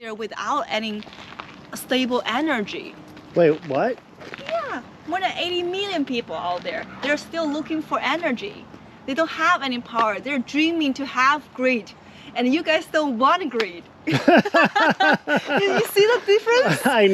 there without any stable energy. Wait, what? Yeah, more than 80 million people out there. They're still looking for energy. They don't have any power. They're dreaming to have grid. And you guys don't want grid. You see the difference? I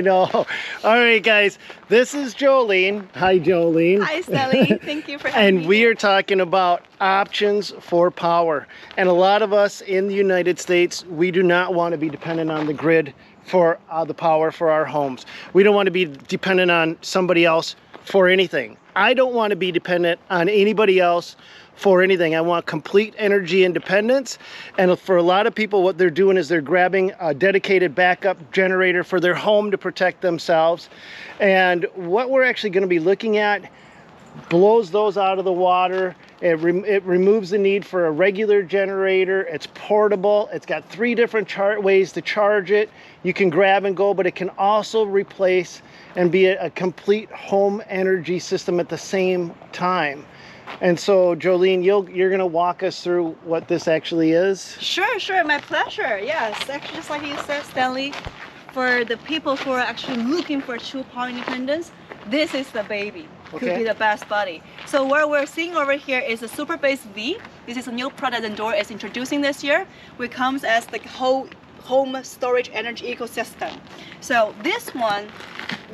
know. All right, guys. This is Jolene. Hi, Jolene. Hi, Sally. Thank you for having me. And we are talking about options for power. And a lot of us in the United States, we do not want to be dependent on the grid for the power for our homes. We don't want to be dependent on somebody else for anything. I don't want to be dependent on anybody else for anything. I want complete energy independence. And for a lot of people, what they're doing is they're grabbing a dedicated backup generator for their home to protect themselves. And what we're actually going to be looking at blows those out of the water. It removes the need for a regular generator. It's portable. It's got 3 different ways to charge it. You can grab and go, but it can also replace and be a complete home energy system at the same time. And so, Jolene, you're going to walk us through what this actually is? Sure, my pleasure. Yes, actually, just like you said, Stanley, for the people who are actually looking for true power independence, this is the baby. Could be the best buddy. So what we're seeing over here is the SuperBase V. This is a new product Endure is introducing this year, which comes as the whole home storage energy ecosystem. So this one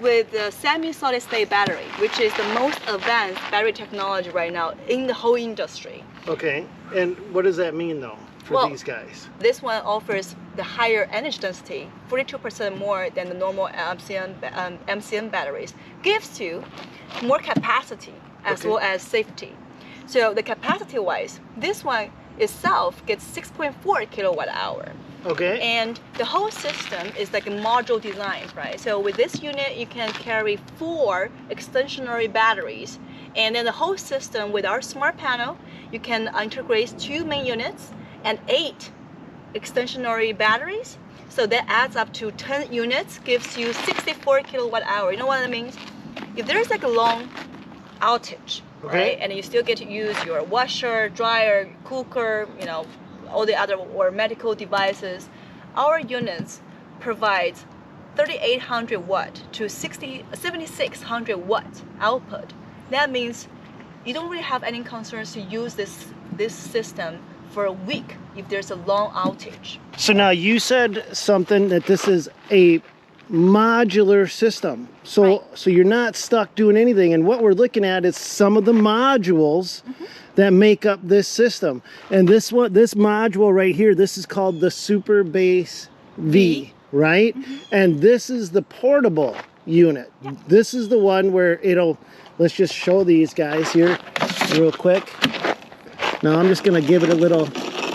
with the semi-solid state battery, which is the most advanced battery technology right now in the whole industry. Okay, and what does that mean though for these guys? This one offers the higher energy density, 42% more than the normal MCM batteries, gives you more capacity as well as safety. So the capacity wise, this one itself gets 6.4 kilowatt hour. Okay. And the whole system is like a module design, right? So with this unit, you can carry 4 extensionary batteries. And then the whole system with our smart panel, you can integrate 2 main units and 8 extensionary batteries. So that adds up to 10 units, gives you 64 kilowatt hour. You know what that means? If there's like a long outage, right? And you still get to use your washer, dryer, cooker, you know, all the other or medical devices, our units provide 3,800 watt to 7,600 watt output. That means you don't really have any concerns to use this system for a week if there's a long outage. So now you said something that this is a modular system. So you're not stuck doing anything. And what we're looking at is some of the modules that make up this system. And this module right here, this is called the SuperBase V, right? And this is the portable unit. This is the one where let's just show these guys here real quick. Now I'm just gonna give it a little,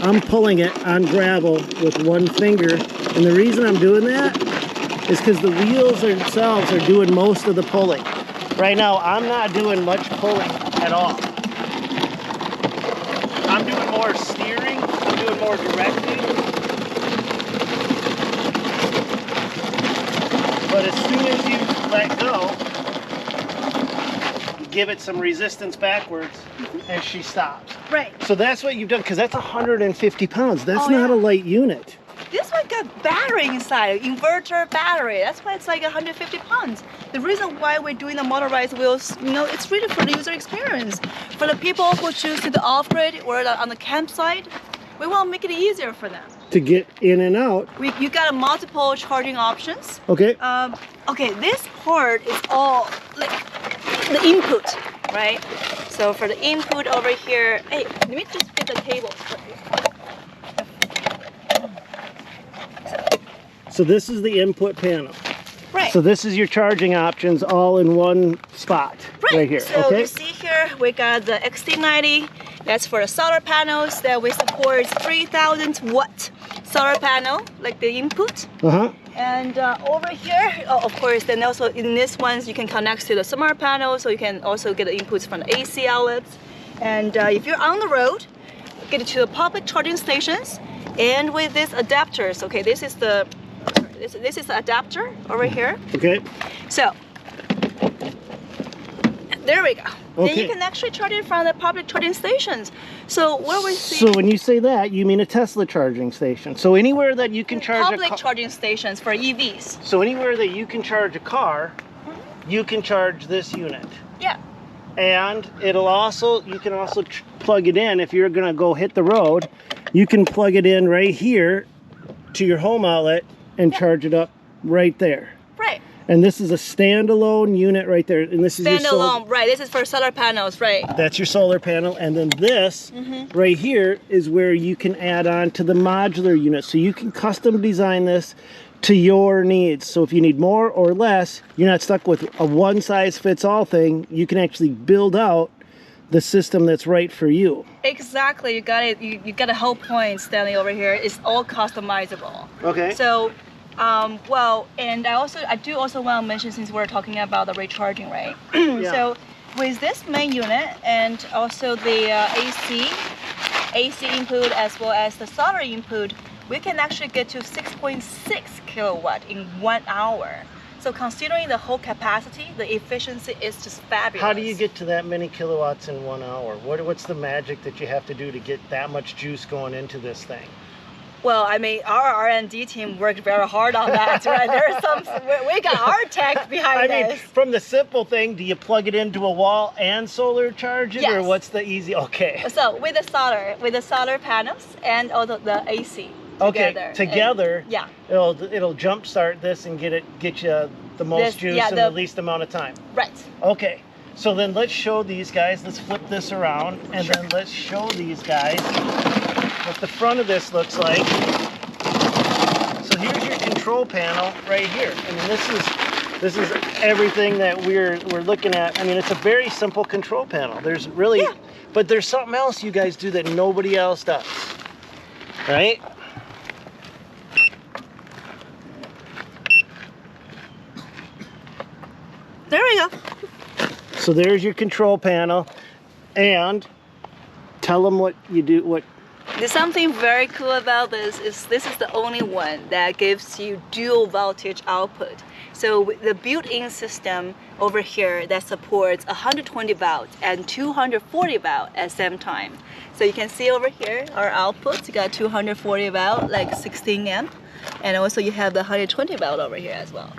I'm pulling it on gravel with one finger. And the reason I'm doing that is because the wheels themselves are doing most of the pulling. Right now, I'm not doing much pulling at all. I'm doing more steering, I'm doing more directing. But as soon as you let go, you give it some resistance backwards, and she stops. Right. So that's what you've done, because that's 150 pounds. That's not a light unit. This one got battery inside, inverter battery. That's why it's like 150 pounds. The reason why we're doing the motorized wheels, you know, it's really for the user experience. For the people who choose to the off-grid or on the campsite, we want to make it easier for them. To get in and out. You got multiple charging options. Okay. Okay, this part is all like the input, right? So for the input over here, hey, let me just get the table. So this is the input panel. Right. So this is your charging options all in one spot right here. So you see here we got the XT90. That's for the solar panels that we support 3,000 watt solar panel, like the input. And over here, of course, then also in this ones you can connect to the smart panel, so you can also get the inputs from the AC outlets. And if you're on the road, get to the public charging stations. And with these adapters, okay, this is the adapter over here. Okay. So There we go. Then Okay. you can actually charge it from the public charging stations. So where we see So when you say that, you mean a Tesla charging station. So anywhere that you can charge public a car. charging stations for EVs. So anywhere that you can charge a car, you can charge this unit. Yeah. And it'll also, you can also plug it in if you're gonna go hit the road. You can plug it in right here to your home outlet and charge it up right there. Right. And this is a standalone unit right there. And this is your Standalone, right. This is for solar panels, right. that's your solar panel. And then this right here is where you can add on to the modular unit. So you can custom design this to your needs. So if you need more or less, you're not stuck with a one size fits all thing. You can actually build out the system that's right for you. Exactly. You got it. You got the whole point, Stanley, over here. It's all customizable. Okay. So, well, and I do also want to mention, since we're talking about the recharging, right? So with this main unit and also the AC input as well as the solar input, we can actually get to 6.6 kilowatt in 1 hour. So considering the whole capacity, the efficiency is just fabulous. How do you get to that many kilowatts in 1 hour? What's the magic that you have to do to get that much juice going into this thing? Well, I mean, our R&D team worked very hard on that, right? There's we got our tech behind I mean, this. from the simple thing, do you plug it into a wall and solar charge it, or Yes. what's the easy? Okay. So with the solar panels and also the AC Together. And, yeah. It'll jumpstart this and get you the most juice in the least amount of time. Right. Okay. So then let's show these guys. Let's flip this around, and then let's show these guys what the front of this looks like. So here's your control panel right here. I mean, this is everything that we're looking at. I mean, it's a very simple control panel. There's really, but there's something else you guys do that nobody else does, right? There we go. So there's your control panel, and tell them what you do. There's something very cool about this is the only one that gives you dual voltage output. So with the built-in system over here that supports 120 volts and 240 volts at the same time. So you can see over here our outputs. You got 240 volt, like 16 amp, and also you have the 120 volt over here as well.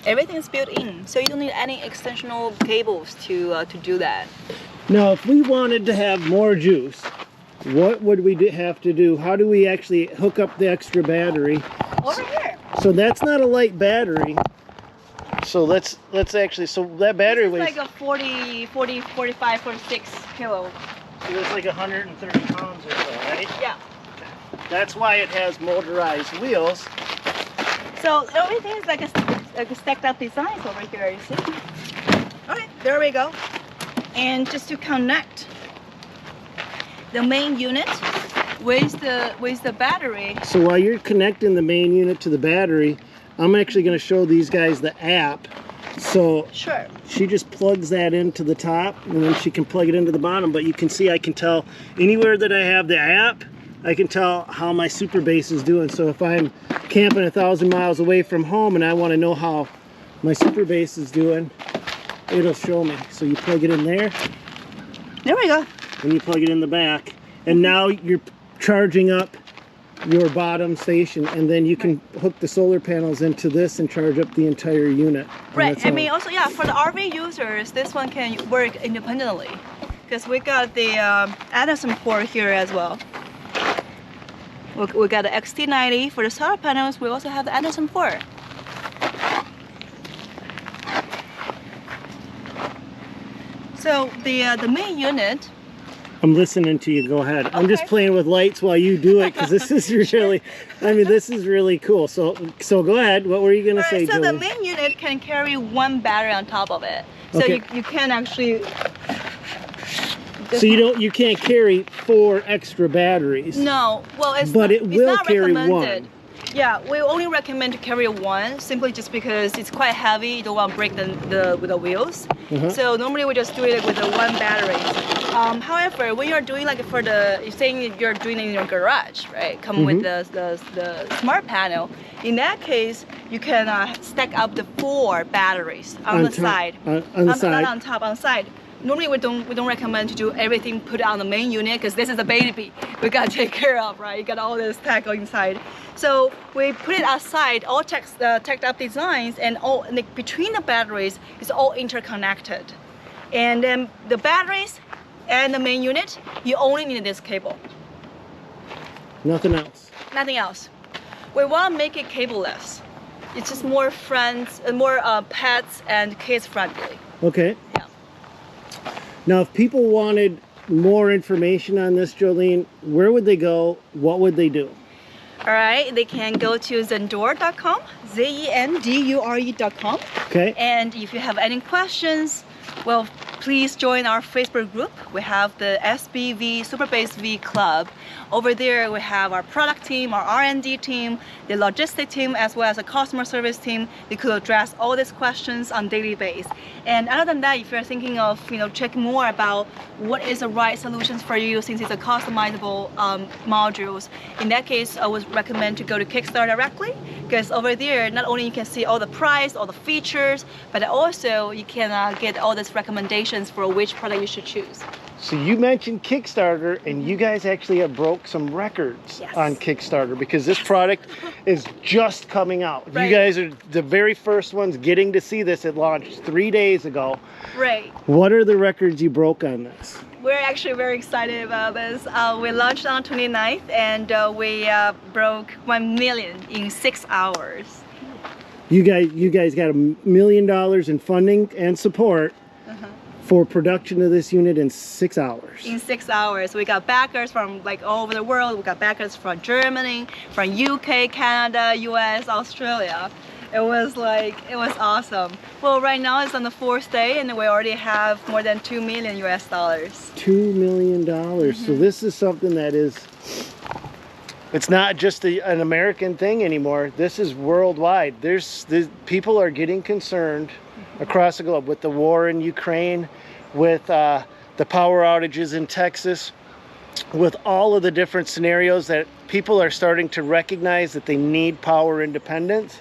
Everything is built in, so you don't need any extensional cables to do that. Now, if we wanted to have more juice, what would we have to do? How do we actually hook up the extra battery? Over here. So that's not a light battery. So let's actually, so that battery weighs like a 40, 45, 46 kilo. So it's like 130 pounds or so, right? Yeah. That's why it has motorized wheels. So everything is like a stacked up designs over here, you see? Okay, there we go. And just to connect the main unit with the battery. So while you're connecting the main unit to the battery, I'm actually going to show these guys the app. So Sure. she just plugs that into the top, and then she can plug it into the bottom. But you can see I can tell anywhere that I have the app, I can tell how my super base is doing. So if I'm camping 1,000 miles away from home and I want to know how my super base is doing, it'll show me. So you plug it in there, There we go. and you plug it in the back, and now you're charging up your bottom station, and then you can hook the solar panels into this and charge up the entire unit. And Right. that's I all. mean, also, yeah, for the RV users, this one can work independently because we got the Anderson port here as well. We got the XT90 for the solar panels. We also have the Anderson port. So the main unit. I'm listening to you. Go ahead. I'm just Okay. playing with lights while you do it, because this is really, I mean, this is really cool. So go ahead. What were you gonna say, So Julie? the main unit can carry one battery on top of it. So Okay. you can actually. So you can't carry 4 extra batteries. No, well, it's But not, it it's will not carry recommended. one. Yeah, we only recommend to carry one, simply just because it's quite heavy. You don't want to break the wheels. So normally we just do it with the one battery. However, when you're doing like you're saying you're doing it in your garage, right? Come with the smart panel. In that case, you can stack up the 4 batteries on the side. On the side. Not on top, on the side. Normally we don't recommend to do everything put on the main unit because this is a baby we gotta take care of, right? You got all this tech inside. So we put it outside, all teched up designs, and all between the batteries is all interconnected. And then the batteries and the main unit, you only need this cable. Nothing else. Nothing else. We want to make it cableless. It's just more pets and kids friendly. Okay. Yeah. Now, if people wanted more information on this, Jolene, where would they go? What would they do? All right, they can go to zendure.com, zendure.com. Okay. And if you have any questions, well, please join our Facebook group. We have the SBV Superbase V Club. Over there, we have our product team, our R&D team, the logistic team, as well as the customer service team. They could address all these questions on daily basis. And other than that, if you're thinking of checking more about what is the right solutions for you, since it's a customizable modules, in that case, I would recommend to go to Kickstarter directly, because over there, not only you can see all the price, all the features, but also you can get all these recommendations for which product you should choose. So you mentioned Kickstarter, and you guys actually have broke some records on Kickstarter because this product is just coming out. Right. You guys are the very first ones getting to see this. It launched 3 days ago. Right. What are the records you broke on this? We're actually very excited about this. We launched on the 29th, and we broke 1 million in 6 hours. You guys got $1 million in funding and support for production of this unit in 6 hours. In 6 hours. We got backers from like all over the world. We got backers from Germany, from UK, Canada, US, Australia. It was awesome. Well, right now it's on the 4th day, and we already have more than $2 million US. $2 million. So this is something that it's not just an American thing anymore. This is worldwide. People are getting concerned across the globe with the war in Ukraine, with the power outages in Texas, with all of the different scenarios that people are starting to recognize that they need power independence.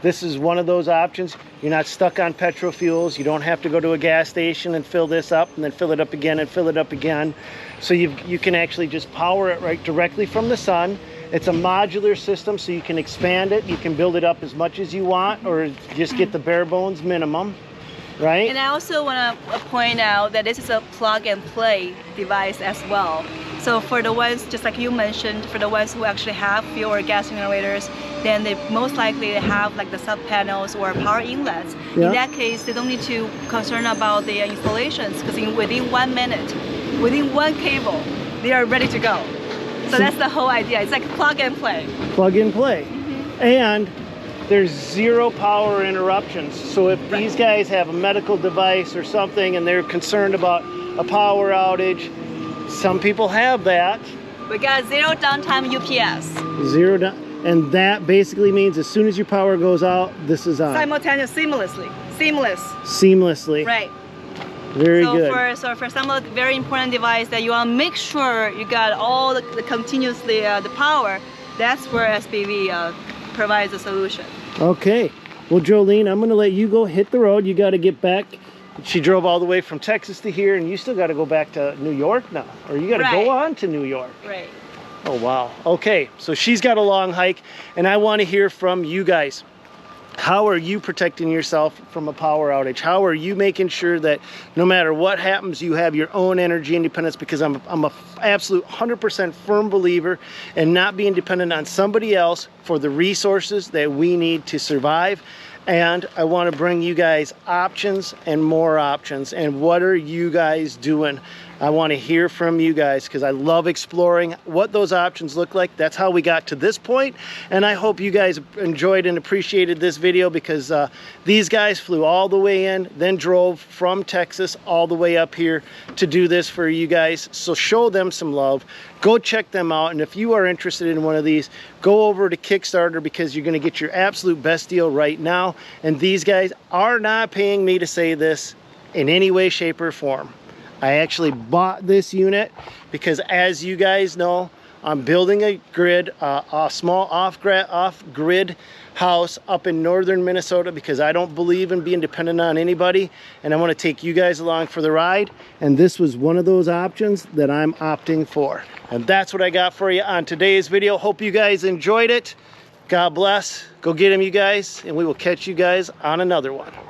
This is one of those options. You're not stuck on petrol fuels. You don't have to go to a gas station and fill this up and then fill it up again and fill it up again. So you can actually just power it right directly from the sun. It's a modular system, so you can expand it. You can build it up as much as you want, or just get the bare bones minimum, right? And I also want to point out that this is a plug and play device as well. So for the ones, just like you mentioned, for the ones who actually have fuel or gas generators, then they most likely have like the sub panels or power inlets. Yeah. In that case, they don't need to concern about the installations, because within 1 minute, within one cable, they are ready to go. So that's the whole idea. It's like plug and play. Plug and play. And there's 0 power interruptions. So if these guys have a medical device or something and they're concerned about a power outage, some people have that. We got 0 downtime UPS. And that basically means as soon as your power goes out, this is on. Simultaneous, seamless. Seamlessly. Right. Very good. So for some of the very important device that you want to make sure you got all the continuously the power, that's where SBV provides a solution. Okay. Well, Jolene, I'm going to let you go hit the road. You got to get back. She drove all the way from Texas to here, and you still got to go back to New York now, or you got to go on to New York. Right. Oh, wow. Okay. So she's got a long hike, and I want to hear from you guys. How are you protecting yourself from a power outage? How are you making sure that no matter what happens, you have your own energy independence? Because I'm a absolute 100% firm believer in not being dependent on somebody else for the resources that we need to survive. And I want to bring you guys options and more options. And what are you guys doing I want to hear from you guys because I love exploring what those options look like. That's how we got to this point, and I hope you guys enjoyed and appreciated this video because these guys flew all the way in, then drove from Texas all the way up here to do this for you guys. So show them some love. Go check them out, and if you are interested in one of these, go over to Kickstarter because you're going to get your absolute best deal right now. And these guys are not paying me to say this in any way, shape, or form. I actually bought this unit because, as you guys know, I'm building a grid, a small off-grid house up in northern Minnesota because I don't believe in being dependent on anybody, and I want to take you guys along for the ride. And this was one of those options that I'm opting for. And that's what I got for you on today's video. Hope you guys enjoyed it. God bless. Go get them, you guys, and we will catch you guys on another one.